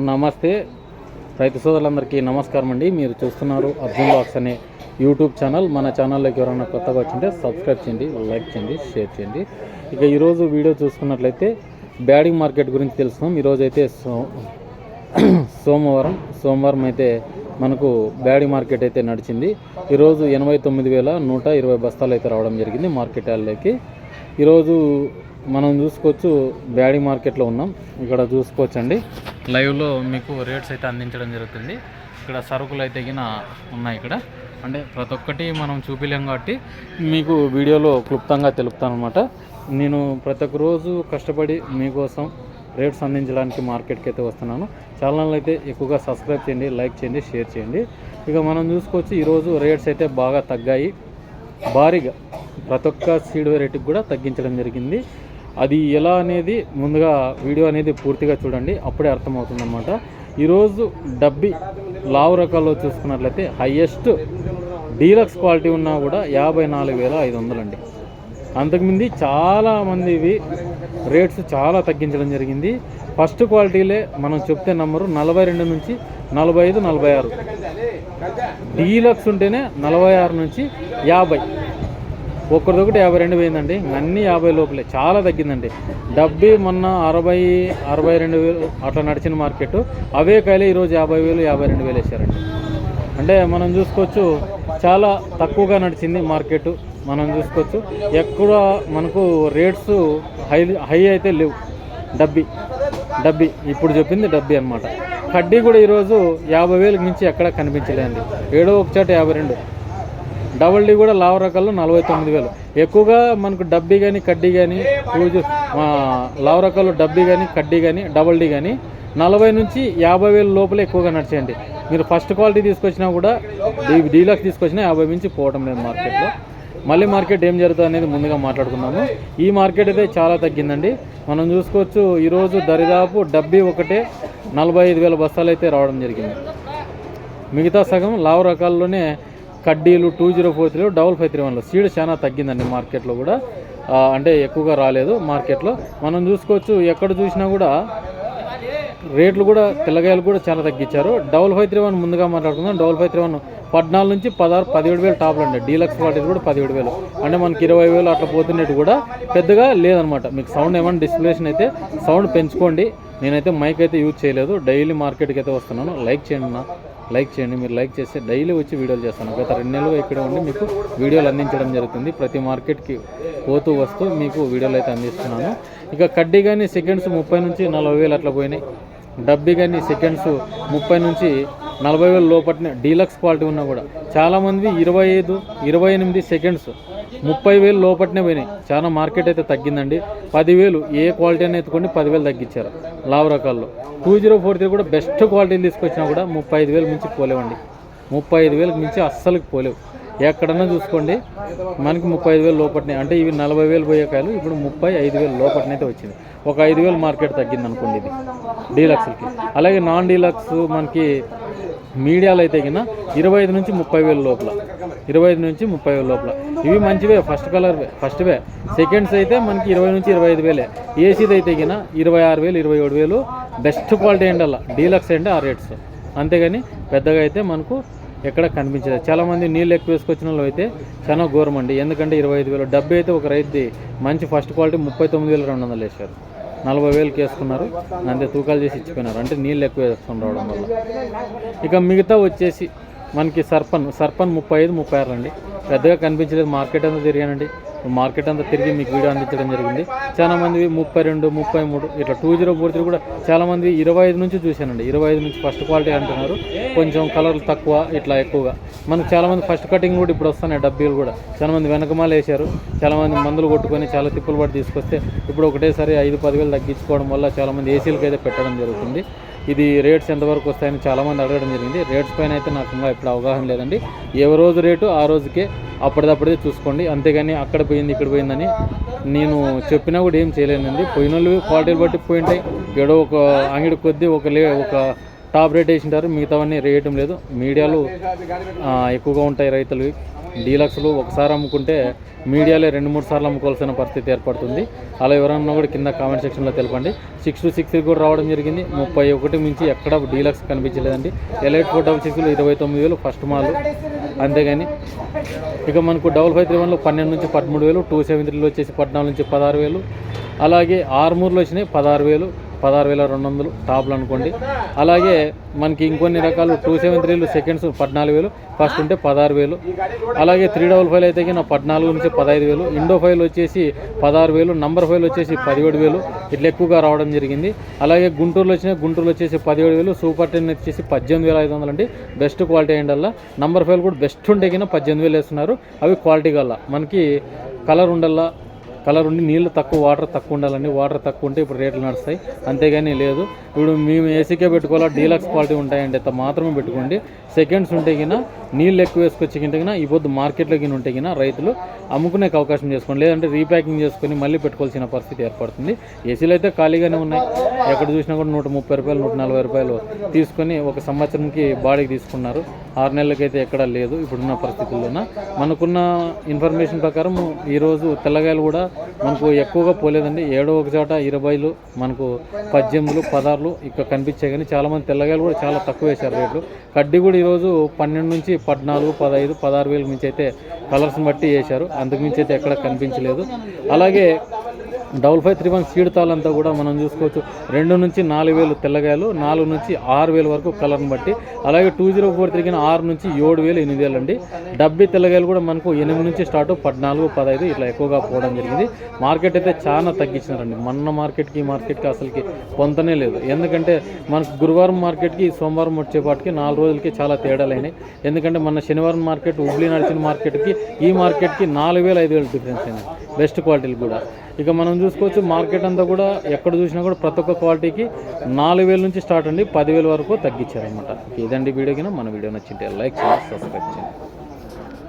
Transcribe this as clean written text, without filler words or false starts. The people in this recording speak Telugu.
నమస్తే రైతు సోదరులందరికీ నమస్కారం అండి. మీరు చూస్తున్నారు అర్జున్ బాక్స్ అనే యూట్యూబ్ ఛానల్. మన ఛానల్లోకి ఎవరైనా కొత్తగా వచ్చింటే సబ్స్క్రైబ్ చేయండి, లైక్ చేయండి, షేర్ చేయండి. ఇక ఈరోజు వీడియో చూసుకున్నట్లయితే బ్యాడింగ్ మార్కెట్ గురించి తెలుసుకున్నాం. ఈరోజు అయితే సోమవారం అయితే మనకు బ్యాడింగ్ మార్కెట్ అయితే నడిచింది. ఈరోజు 89,120 బస్తాలు అయితే రావడం జరిగింది మార్కెట్ యార్డ్లోకి. ఈరోజు మనం చూసుకోవచ్చు బ్యాడింగ్ మార్కెట్లో ఉన్నాం. ఇక్కడ చూసుకోవచ్చండి, లైవ్లో మీకు రేట్స్ అయితే అందించడం జరుగుతుంది. ఇక్కడ సరుకులు అయితే ఉన్నాయి. ఇక్కడ అంటే ప్రతి ఒక్కటి మనం చూపించలేం కాబట్టి మీకు వీడియోలో క్లుప్తంగా తెలుపుతాను అనమాట. నేను ప్రతి ఒక్క రోజు కష్టపడి మీకోసం రేట్స్ అందించడానికి మార్కెట్కి అయితే వస్తున్నాను. ఛానల్ అయితే ఎక్కువగా సబ్స్క్రైబ్ చేయండి, లైక్ చేయండి, షేర్ చేయండి. ఇక మనం చూసుకోవచ్చు ఈరోజు రేట్స్ అయితే బాగా తగ్గాయి. భారీగా ప్రతి ఒక్క సీడ్ రేటుకి కూడా తగ్గించడం జరిగింది. అది ఎలా అనేది ముందుగా వీడియో అనేది పూర్తిగా చూడండి, అప్పుడే అర్థమవుతుందన్నమాట. ఈరోజు డబ్బి లావు రకాల్లో చూసుకున్నట్లయితే హయ్యెస్ట్ డీలక్స్ క్వాలిటీ ఉన్నా కూడా 54,500 అండి. అంతకుముందు చాలామంది ఇవి రేట్స్ చాలా తగ్గించడం జరిగింది. ఫస్ట్ క్వాలిటీలే మనం చెప్తే నంబరు 42 నుంచి 45, 46. డీలక్స్ ఉంటేనే 46 నుంచి 50. ఒక్కరిదొకటి 52 పోయిందండి. అన్నీ 50 లోపలే, చాలా తగ్గిందండి. డబ్బీ మొన్న 60-62,000 అట్లా నడిచిన మార్కెట్. అవే కాయలే ఈరోజు 50,000, 52,000 వేసారండి. అంటే మనం చూసుకోవచ్చు చాలా తక్కువగా నడిచింది మార్కెట్. మనం చూసుకోవచ్చు ఎక్కడ మనకు రేట్స్ హై అయితే లేవు. డబ్బీ ఇప్పుడు చెప్పింది డబ్బీ అనమాట. కడ్డీ కూడా ఈరోజు 50,000 మించి ఎక్కడ కనిపించలేదండి. ఏడో ఒక చోట 52. డబుల్ డీ కూడా లావు రకాల్లో 49,000. ఎక్కువగా మనకు డబ్బీ కానీ కడ్డీ కానీ లావు రకాల్లో డబ్బీ కానీ కడ్డీ కానీ డబుల్ డీ కానీ 40 నుంచి 50,000 లోపల ఎక్కువగా నడిచేయండి. మీరు ఫస్ట్ క్వాలిటీ తీసుకొచ్చినా కూడా డీలక్స్ తీసుకొచ్చినా 50 నుంచి పోవడం లేదు మార్కెట్లో. మళ్ళీ మార్కెట్ ఏం జరుగుతుంది అనేది ముందుగా మాట్లాడుకుందాము. ఈ మార్కెట్ అయితే చాలా తగ్గిందండి. మనం చూసుకోవచ్చు ఈరోజు దరిదాపు డబ్బీ ఒకటే 45,000 బస్తాలు అయితే రావడం జరిగింది. మిగతా సగం లావు రకాల్లోనే కడ్డీలు 2043, 5531 సీడ్ చాలా తగ్గిందండి మార్కెట్లో కూడా. అంటే ఎక్కువగా రాలేదు మార్కెట్లో. మనం చూసుకోవచ్చు ఎక్కడ చూసినా కూడా రేట్లు కూడా తెల్లగాయలు కూడా చాలా తగ్గించారు. 5531 ముందుగా మాట్లాడుకుందాం. 5531 14 నుంచి 16, 17,000 టాప్లు అండి. డీలక్స్ క్వాలిటీ కూడా 17,000. అంటే మనకి 20,000 అట్లా పోతున్నట్టు కూడా పెద్దగా లేదనమాట. మీకు సౌండ్ ఏమైనా డిస్ప్లేషన్ అయితే సౌండ్ పెంచుకోండి. నేనైతే మైక్ అయితే యూజ్ చేయలేదు. డైలీ మార్కెట్కి అయితే వస్తున్నాను. లైక్ చేయండి. మీరు లైక్ చేస్తే డైలీ వచ్చి వీడియోలు చేస్తాను. గత 2 నెలలుగా ఇక్కడే ఉండి మీకు వీడియోలు అందించడం జరుగుతుంది. ప్రతి మార్కెట్కి పోతూ వస్తూ మీకు వీడియోలు అయితే అందిస్తున్నాను. ఇక కడ్డీ కానీ సెకండ్స్ 30 నుంచి 40,000 అట్లా పోయినాయి. డబ్బీ కానీ సెకండ్స్ 30 నుంచి 40,000 లోపట్నే డీలక్స్ క్వాలిటీ ఉన్నా కూడా చాలామంది 25, 28 సెకండ్స్ 30,000 లోపట్నే పోయినాయి. చాలా మార్కెట్ అయితే తగ్గిందండి. 10,000 ఏ క్వాలిటీ అని ఎత్తుకోండి 10,000 తగ్గించారు లావు రకాల్లో. 2043 కూడా బెస్ట్ క్వాలిటీని తీసుకొచ్చినా కూడా 35,000 మించి పోలేవండి. 35,000 మించి అస్సలకి పోలేవు. ఎక్కడన్నా చూసుకోండి మనకి 35,000 లోపట్నే. అంటే ఇవి 40,000 పోయే కాయలు ఇప్పుడు 35,000 లోపట్నైతే వచ్చింది. ఒక 5,000 మార్కెట్ తగ్గింది అనుకోండి ఇది డీలక్స్కి. అలాగే నాన్ డీలక్స్ మనకి మీడియాలో అయితే 25 నుంచి 30,000 లోపల, 25 నుంచి 30,000 లోపల. ఇవి మంచివే, ఫస్ట్ వే. సెకండ్స్ అయితే మనకి 20 నుంచి 25,000. ఏసీది అయితే 26,000, 27,000 బెస్ట్ క్వాలిటీ అండి. అలా డీలక్స్ అంటే ఆ రేట్స్. అంతేగాని పెద్దగా అయితే మనకు ఎక్కడ కనిపించలేదు. చాలామంది నీళ్ళు ఎక్కువ వేసుకొచ్చిన వాళ్ళు అయితే చాలా ఘోరం అండి. ఎందుకంటే 25,000 డబ్బు అయితే ఒక రైతుది మంచి ఫస్ట్ క్వాలిటీ 39,200 వేశారు. 40,000కి వేసుకున్నారు. అంతే తూకాలు చేసి ఇచ్చిపోయినారు. అంటే నీళ్ళు ఎక్కువ వేసుకొని రావడం వల్ల. ఇక మిగతా వచ్చేసి మనకి సర్పన్ 35, 36 అండి. పెద్దగా కనిపించలేదు. మార్కెట్ అంతా తిరిగానండి. మార్కెట్ అంతా తిరిగి మీకు వీడియో అందించడం జరిగింది. చాలామంది 32, 33 ఇట్లా 2043 కూడా చాలామంది 25 నుంచి చూశానండి. 25 నుంచి ఫస్ట్ క్వాలిటీ అంటున్నారు. కొంచెం కలర్లు తక్కువ ఇట్లా ఎక్కువగా. మనకు చాలామంది ఫస్ట్ కటింగ్ కూడా ఇప్పుడు వస్తున్నాయి. డబ్బీలు కూడా చాలామంది వెనకమాల వేశారు. చాలామంది మందులు కొట్టుకొని చాలా తిప్పులు పడి తీసుకొస్తే ఇప్పుడు ఒకటేసారి 5-10,000 తగ్గించుకోవడం వల్ల చాలామంది ఏసీలకి అయితే పెట్టడం జరుగుతుంది. ఇది రేట్స్ ఎంతవరకు వస్తాయని చాలామంది అడగడం జరిగింది. రేట్స్ పైన అయితే నాకు ఇంకా ఇప్పుడు అవగాహన లేదండి. ఏ రోజు రేటు ఆ రోజుకే అప్పటిదప్పుడే చూసుకోండి. అంతేగాని అక్కడ పోయింది ఇక్కడ పోయిందని నేను చెప్పినా కూడా ఏం చేయలేనండి. పోయిన వాళ్ళు క్వాలిటీలు బట్టి పోయింటాయి. ఏడో ఒక అంగిడి కొద్దీ ఒక టాప్ రేట్ వేసింటారు. మిగతావన్నీ రేయటం లేదు. మీడియాలు ఎక్కువగా ఉంటాయి రైతులు. డీలక్స్లు ఒకసారి అమ్ముకుంటే మీడియాలో 2-3 సార్లు అమ్ముకోవాల్సిన పరిస్థితి ఏర్పడుతుంది. అలా ఎవరన్నా కూడా కింద కామెంట్ సెక్షన్లో తెలపండి. 6-6 కూడా రావడం జరిగింది. 31 మించి ఎక్కడ డీలక్స్ కనిపించలేదండి. Elite 466 29,000 first mall. అంతేగాని ఇక మనకు 5531లో 12 నుంచి 13,000, 273లో వచ్చేసి 14 నుంచి 16,000, అలాగే ఆర్మూర్లో వచ్చినాయి 16,000, 16,200 టాప్లు అనుకోండి. అలాగే మనకి ఇంకొన్ని రకాలు 273లు సెకండ్స్ 14,000, ఫస్ట్ ఉంటే 16,000. అలాగే 355 అయితే నా 14 నుంచి 15,000. ఇండో ఫైల్ వచ్చేసి 16,000, నంబర్ ఫైల్ వచ్చేసి 17,000 ఇట్లా ఎక్కువగా రావడం జరిగింది. అలాగే గుంటూరులో వచ్చేసి 17,000, సూపర్ 10 వచ్చేసి 18,500 అండి. బెస్ట్ క్వాలిటీ అయ్యిండల్లా. నంబర్ ఫైల్ కూడా బెస్ట్ ఉంటే కింద 18,000 వేస్తున్నారు. అవి క్వాలిటీ గల్లా. మనకి కలర్ ఉండల్లా, కలర్ ఉండి నీళ్ళు తక్కువ, వాటర్ తక్కువ ఉండాలండి. వాటర్ తక్కువ ఉంటే ఇప్పుడు రేట్లు నడుస్తాయి, అంతేగాని లేదు. ఇప్పుడు మేము ఏసీకే పెట్టుకోవాలా, డీలక్స్ క్వాలిటీ ఉంటాయండి అంత మాత్రమే పెట్టుకోండి. సెకండ్స్ ఉంటే కినా నీళ్ళు ఎక్కువ వేసుకొచ్చి కింద ఈ పొద్దు మార్కెట్లో కింద ఉంటే కినా రైతులు అమ్ముకునే అవకాశం చేసుకోండి. లేదంటే రీప్యాకింగ్ చేసుకొని మళ్ళీ పెట్టుకోవాల్సిన పరిస్థితి ఏర్పడుతుంది. ఏసీలు అయితే ఖాళీగానే ఉన్నాయి. ఎక్కడ చూసినా కూడా 130 రూపాయలు, 140 రూపాయలు తీసుకొని ఒక సంవత్సరంకి బాడీకి తీసుకున్నారు. 6 నెలలకైతే ఎక్కడా లేదు ఇప్పుడున్న పరిస్థితుల్లోన. మనకున్న ఇన్ఫర్మేషన్ ప్రకారం ఈరోజు తెల్లగాయలు కూడా మనకు ఎక్కువగా పోలేదండి. ఏడో ఒక చోట 20లు, మనకు 18లు, 16లు ఇక్కడ కనిపించాయి. కానీ చాలామంది తెల్లగాయలు కూడా చాలా తక్కువ వేశారు రేట్లు. కడ్డీ కూడా ఈరోజు 12 నుంచి 14, 15, 16,000 మించి అయితే కలర్స్ని బట్టి వేశారు. అంతకుమించి అయితే ఎక్కడ కనిపించలేదు. అలాగే 5531 సీడ్ తాళ్ళంతా కూడా మనం చూసుకోవచ్చు 2 నుంచి 4,000 తెల్లగాయలు, 4 నుంచి 6,000 వరకు కలర్ని బట్టి. అలాగే 2043 6 నుంచి 7,000, 8,000 అండి. డబ్బీ తెల్లగాయలు కూడా మనకు 8 నుంచి స్టార్ట్, 14, 15 ఇట్లా ఎక్కువగా పోవడం జరిగింది. మార్కెట్ అయితే చాలా తగ్గించినారండి. మొన్న మార్కెట్కి ఈ మార్కెట్కి అసలుకి పొంతనే లేదు. ఎందుకంటే మనకు గురువారం మార్కెట్కి సోమవారం వచ్చేపాటికి 4 రోజులకి చాలా తేడాలైనాయి. ఎందుకంటే మన శనివారం మార్కెట్, హుబ్లీ నడిచిన మార్కెట్కి ఈ మార్కెట్కి 4,000, 5,000 డిఫరెన్స్ అయినాయి బెస్ట్ క్వాలిటీలు కూడా. ఇక మనం చూసుకోవచ్చు మార్కెట్ అంతా కూడా ఎక్కడ చూసినా కూడా ప్రతి ఒక్క క్వాలిటీకి 4,000 నుంచి స్టార్ట్ అండి, 10,000 వరకు తగ్గించారనమాట. ఇదండి వీడియో కింద. మన వీడియో నచ్చింటే లైక్ చేయండి, సబ్స్క్రైబ్ చేయండి.